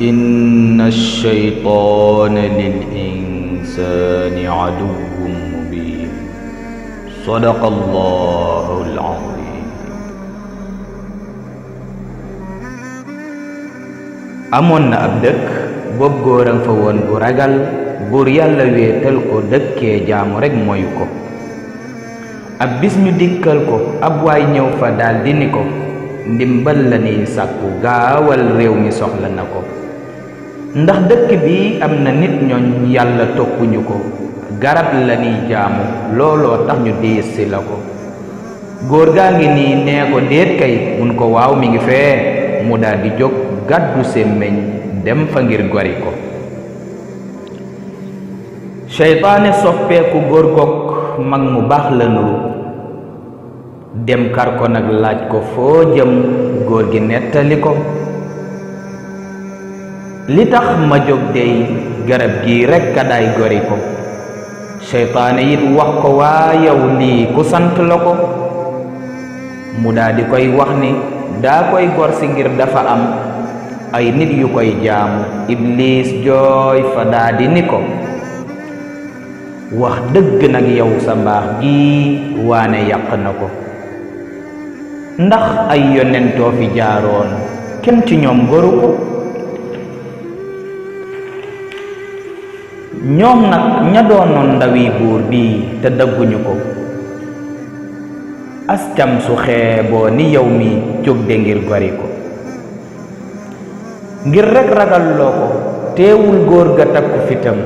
إن الشيطان للإنسان عدو مبين صدق الله العظيم. amoon na ab dëkk bopp góoram fa woon bu ragal buur yàlla wéetal ko dëkkee jaamu rekk moyu ko. ab bis ñu dikkal ko ab waay ñëw fa daldi ni ko ndimbal la niy sàkku gaawal réew mi soxla na ko, ndax dëkk bi am na nit ñooñ yàlla toppuñu ko, garab la niy jaamu looloo tax ñu diis si la ko. góor gaa ngi nii nee ko déet kay, mun ko waaw mi ngi fee. mu daldi jóg gàddu sémmiñ dem fa ngir gori ko. seytaane soppeeku góor goog mag mu baax la nuru, dem kar ko nag laaj ko foo jëm. góor gi nettali ko li tax ma jóg dey garab gi rekk a daay gori ko. seytaane it wax ko waa yow lii ku sant la ko. mu daldi koy wax ni daa koy gor si ngir dafa am ay nit yu koy jaamu. Iblis jooy fa daldi ni ko wax dëgg nag yow sa mbaax gi waane yàq na ko, ndax ay yonentoo fi jaaroon kenn ci ñoom goru ko. ñoom nag ña doonoon ndawi buur bii te dëgguñu ko, ascam su xeeboo ni yow mi jóg de ngir gori ko. ngir rekk ragal loo ko teewul góor ga takku fitam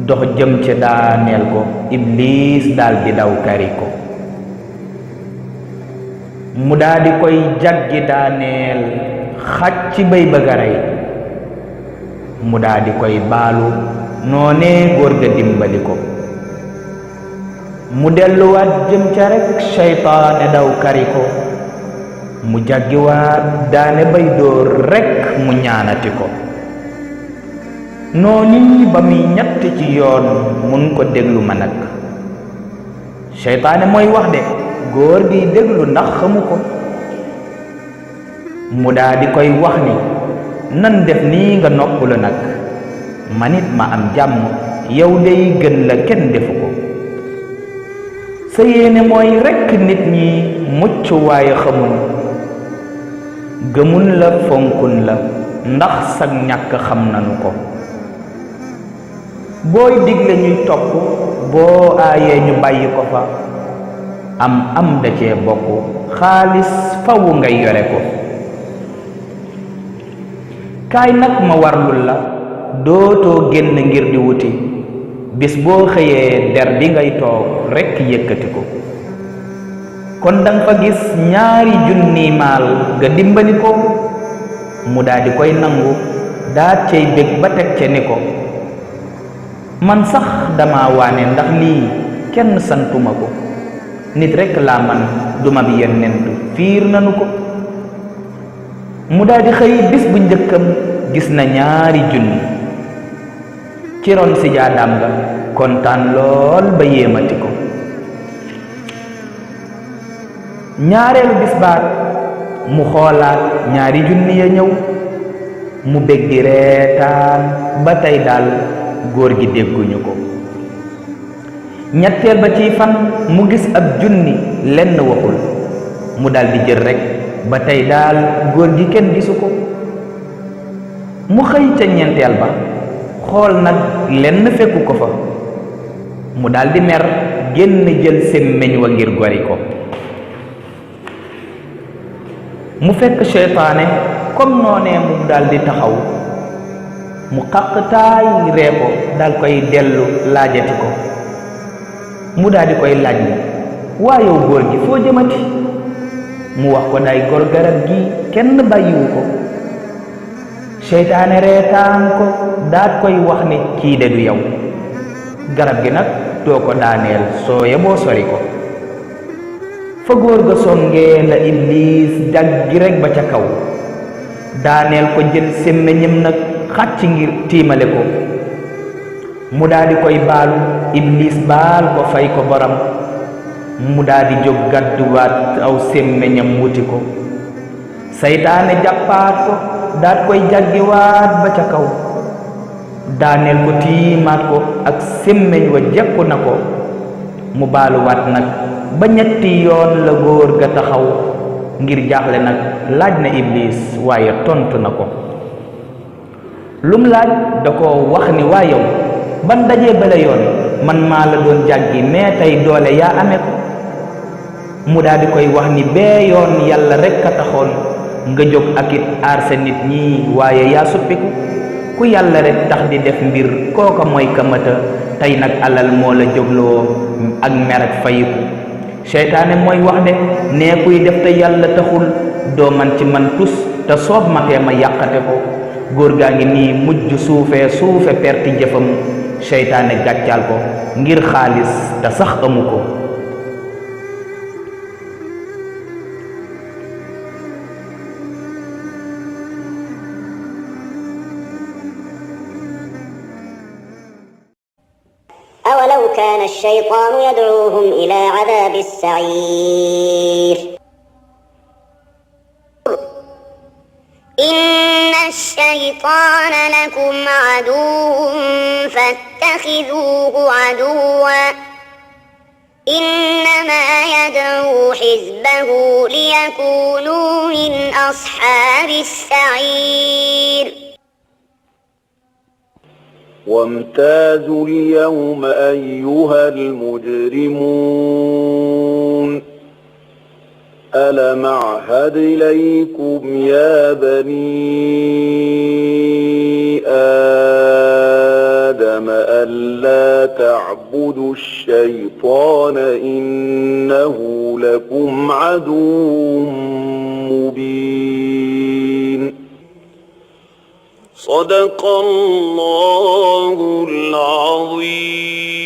dox jëm ca daaneel ko. Iblis daldi daw kari ko, mu daldi koy jaggi daaneel xaj ci bay bëgg a rey. mu daldi koy baalu noonee góor ga dimbali ko. mu delluwaat jëm ca rekk seytaane daw kari ko, mu jaggiwaat daane bay dóor rekk mu ñaanati ko. noonu ba muy ñett ci yoon mun ko déglu ma nag. seytaane mooy wax de, góor gi déglu ndax xamu ko. mu daldi koy wax ni nan def nii nga noppalu nag, manit ma am jàmm, yow dey gën la kenn defu ko. sa yéene mooy rekk nit ñi mucc waaye xamuñ, gëmun la fonkun la ndax sag ñàkk xam nanu ko. booy digle ñuy topp, boo aayee ñu bàyyi ko fa. am da cee bokk, xaalis fawu ngay yore ko. kaay nag ma warlul la, dootoo génn ngir di wuti, bis boo xëyee der bi ngay toog rekk yëkkati ko. kon danga fa gis ñaari junni maal nga dimbali ko. mu daldi koy nangu daa cey bég ba teg ca ni ko man sax dama waane ndax lii kenn santuma ko, nit rekk laa man duma bi yonent fiir nanu ko. mu daldi xëy bis bu njëkkam gis na ñaari junni ci ron si jaadaam nga, kontaan lool ba yéemati ko. ñaareelu bis baat mu xoolaat ñaari junni ya ñëw, mu bég di reetaan ba tey daal góor gi dégguñu ko. ñetteel ba ciy fan mu gis ab junni lenn waxul, mu daldi jël rekk ba tey daal góor gi kenn gisu ko. mu xëy ca ñeenteel ba xool nag lenn fekku ko fa, mu daldi mer génn jël sémmiñ wa ngir gori ko. mu fekk seytaane comme noonee mu daldi taxaw, mu xaqtaay ree ko dal koy dellu laajati ko. mu daldi koy laaj ni waa yow góor gi foo jëmati. mu wax ko day gor garab gi kenn bàyyiwu ko. seytaane reetaan ko daat koy wax ni kii de du yow, garab gi nag doo ko daaneel soo yeboo sori ko. fa góor ga songee la Iblis jaggi rekk ba ca kaw, daaneel ko jël sémmiñam nag xàcc ngir tiimale ko. mu daldi koy baalu, Iblis baal ko fay ko borom. mu daldi jóg gàdduwaat aw sémmiñam wuti ko. saytaane jàppaat ko daat koy jàggiwaat ba ca kaw daaneel ko tiimaat ko ak sémmeñ wa jekku na ko mu baaluwaat nag ba ñetti yoon la góor ga taxaw ngir jaaxle nag laaj na iblis waaye tontu na ko lum laaj da ko wax ni waa yow ban dajee bala yoon man maa la doon jàggi mais tey doole yaa amee ko mu daal di koy wax ni bee yoon yàlla rekk a taxoon nga jóg ak it aar sa nit ñi waaye yaa suppiku ku yàlla rek tax di def mbir kooka mooy kamata tey nag alal moo la jógloo ak mer ak fayiku seytaane mooy wax de nee kuy def te yàlla taxul doo man ci man tus te soob matee ma yàqate ko góor gaa ngi nii mujj suufe perti jëfam seytaane gàccaal ko ngir xaalis te sax amu ko أولو كان الشيطان يدعوهم إلى عذاب السعير إن الشيطان لكم عدو فاتخذوه عدوا إنما يدعو حزبه ليكونوا من أصحاب السعير وامتازوا اليوم أيها المجرمون ألم أعهد إليكم يا بني آدم ألا تعبدوا الشيطان إنه لكم عدو مبين صدق الله العظيم.